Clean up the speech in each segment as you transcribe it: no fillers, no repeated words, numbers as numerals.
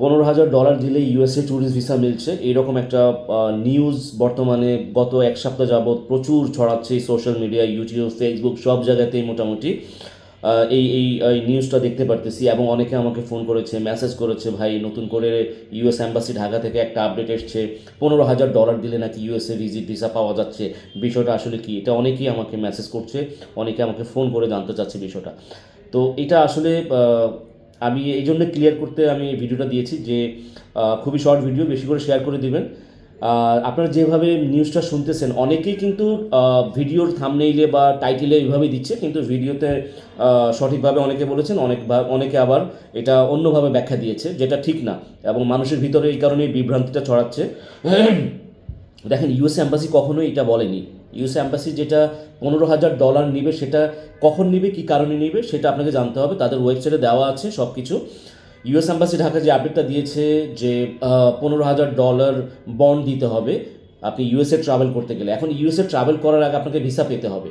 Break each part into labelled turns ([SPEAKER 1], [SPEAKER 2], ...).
[SPEAKER 1] $15,000 দিলে USA tourist visa মিলছে, এইরকম একটা নিউজ বর্তমানে গত এক সপ্তাহ যাবৎ প্রচুর ছড়াচ্ছে সোশ্যাল মিডিয়া, ইউটিউব, ফেসবুক সব জায়গাতেই মোটামুটি এই এই এই নিউজটা দেখতে পারতেছি। এবং অনেকে আমাকে ফোন করেছে, মেসেজ করেছে, ভাই নতুন করে ইউএস অ্যাম্বাসি ঢাকা থেকে একটা আপডেট এসছে, $15,000 দিলে নাকি ইউএসএ ভিজিট ভিসা পাওয়া যাচ্ছে। বিষয়টা আসলে কি, এটা অনেকেই আমাকে মেসেজ করছে, অনেকে আমাকে ফোন করে জানতে চাচ্ছে বিষয়টা। তো এটা আসলে আমি এই জন্য ক্লিয়ার করতে আমি এই ভিডিওটা দিয়েছি যে খুবই শর্ট ভিডিও, বেশি করে শেয়ার করে দিবেন। আপনারা যেভাবে নিউজটা শুনতেছেন অনেকেই কিন্তু ভিডিওর থাম্বনেইলে বা টাইটেলে এইভাবেই দিচ্ছে, কিন্তু ভিডিওতে সঠিকভাবে অনেকে বলেছেন, অনেকে আবার এটা অন্যভাবে ব্যাখ্যা দিয়েছে, যেটা ঠিক না এবং মানুষের ভিতরে এই কারণেই বিভ্রান্তিটা ছড়াচ্ছে। দেখেন, ইউএস অ্যাম্বাসি কখনোই এটা বলেনি। ইউএস অ্যাম্বাসি যেটা $15,000 নিবে, সেটা কখন নিবে, কী কারণে নিবে, সেটা আপনাকে জানতে হবে। তাদের ওয়েবসাইটে দেওয়া আছে সব কিছু। ইউএস অ্যাম্বাসি ঢাকা যে আপডেটটা দিয়েছে যে $15,000 বন্ড দিতে হবে আপনি ইউএসএ ট্রাভেল করতে গেলে। এখন ইউএসএ ট্রাভেল করার আগে আপনাকে ভিসা পেতে হবে,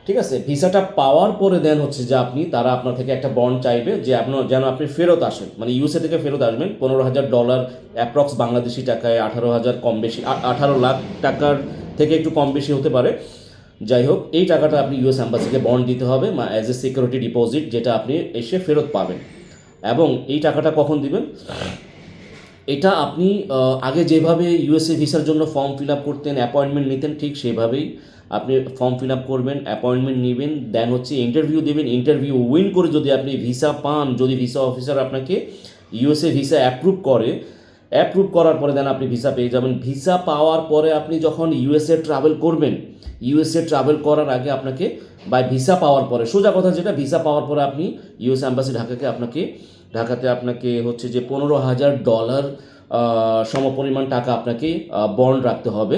[SPEAKER 1] ঠিক আছে? ভিসাটা পাওয়ার পরে দেন হচ্ছে যে তারা আপনার থেকে একটা বন্ড চাইবে যে যেন আপনি ফেরত আসেন, মানে ইউএসএ থেকে ফেরত আসবেন। $15,000 অ্যাপ্রক্স বাংলাদেশি টাকায় 18,000 কম বেশি, 18 লাখ টাকার থেকে একটু কম বেশি হতে পারে। যাই হোক, এই টাকাটা আপনি ইউএস অ্যাম্বাসিকে বন্ড দিতে হবে অ্যাজ এ সিকিউরিটি ডিপোজিট, যেটা আপনি এসে ফেরত পাবেন। এবং এই টাকাটা কখন দিবেন, এটা আপনি আগে যেভাবে ইউএসএ ভিসার জন্য ফর্ম ফিল আপ করতেন, অ্যাপয়েন্টমেন্ট নিতেন, ঠিক সেভাবেই আপনি ফর্ম ফিল আপ করবেন, অ্যাপয়েন্টমেন্ট নেবেন, দেন হচ্ছে ইন্টারভিউ দেবেন। ইন্টারভিউ উইন করে যদি আপনি ভিসা পান, যদি ভিসা অফিসার আপনাকে ইউএসএ ভিসা অ্যাপ্রুভ করার পরে দেন আপনি ভিসা পেয়ে যাবেন। ভিসা পাওয়ার পরে আপনি যখন ইউএসএ ট্রাভেল করবেন, ইউএসএ ট্রাভেল করার আগে আপনাকে, বা ভিসা পাওয়ার পরে, সোজা কথা যেটা, ভিসা পাওয়ার পরে আপনি ইউএস অ্যাম্বাসি ঢাকাতে আপনাকে হচ্ছে যে $15,000 সমপরিমাণ টাকা আপনাকে বন্ড রাখতে হবে,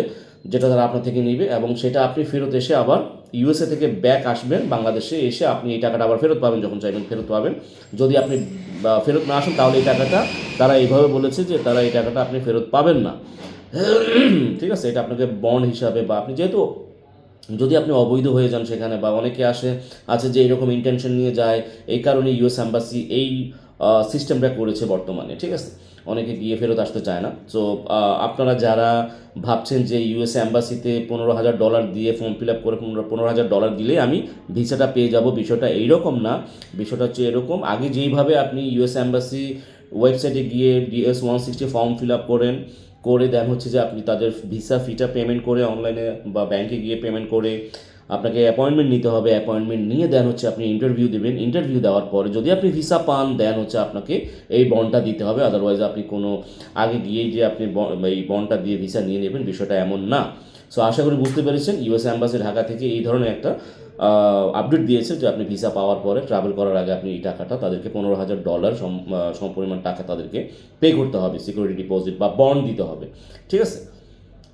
[SPEAKER 1] যেটা তারা আপনার থেকে নেবে। এবং সেটা আপনি ফেরত এসে আবার ইউএসএ থেকে ব্যাক আসবেন বাংলাদেশে, এসে আপনি এই টাকাটা আবার ফেরত পাবেন, যখন চাইবেন ফেরত পাবেন। যদি আপনি ফেরত না আসেন, তাহলে এই টাকাটা, তারা এইভাবে বলেছে যে তারা এই টাকাটা আপনি ফেরত পাবেন না, ঠিক আছে? এটা আপনাকে বন্ড হিসাবে, বা আপনি যেহেতু যদি আপনি অবৈধ হয়ে যান সেখানে, বা অনেকে আছে যে এরকম ইন্টেনশন নিয়ে যায়, এই কারণে ইউএস অ্যাম্বাসি এই সিস্টেমটা করেছে বর্তমানে, ঠিক আছে? অনেকে গিয়ে ফেরত আসতে চায় না। সো আপনারা যারা ভাবছেন যে ইউএস অ্যাম্বাসিতে $15,000 দিয়ে ফর্ম ফিল আপ করে $15,000 দিলে আমি ভিসাটা পেয়ে যাব, বিষয়টা এইরকম না। বিষয়টা হচ্ছে এরকম, আগে যেইভাবে আপনি ইউএস অ্যাম্বাসি ওয়েবসাইটে গিয়ে DS-160 ফর্ম ফিল আপ করে দেন হচ্ছে যে আপনি তাদের ভিসা ফিটা পেমেন্ট করে, অনলাইনে বা ব্যাংকে গিয়ে পেমেন্ট করে আপনাকে অ্যাপয়েন্টমেন্ট নিতে হবে। অ্যাপয়েন্টমেন্ট নিয়ে দেন হচ্ছে আপনি ইন্টারভিউ দেবেন। ইন্টারভিউ দেওয়ার পরে যদি আপনি ভিসা পান, দেন হচ্ছে আপনাকে এই বন্ডটা দিতে হবে। আদারওয়াইজ আপনি কোনো আগে গিয়েই যে আপনি এই বন্ডটা দিয়ে ভিসা নিয়ে নেবেন, বিষয়টা এমন না। সো আশা করি বুঝতে পেরেছেন, ইউএস অ্যাম্বাসি ঢাকা থেকে এই ধরনের একটা আপডেট দিয়েছে যে আপনি ভিসা পাওয়ার পরে ট্রাভেল করার আগে আপনি এই টাকাটা, তাদেরকে $15,000 সমপরিমাণ টাকা তাদেরকে পে করতে হবে, সিকিউরিটি ডিপোজিট বা বন্ড দিতে হবে, ঠিক আছে?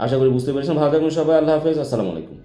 [SPEAKER 1] আশা করি বুঝতে পেরেছেন। ভালো থাকবেন সবাই, আল্লাহ হাফেজ, আসসালামু আলাইকুম।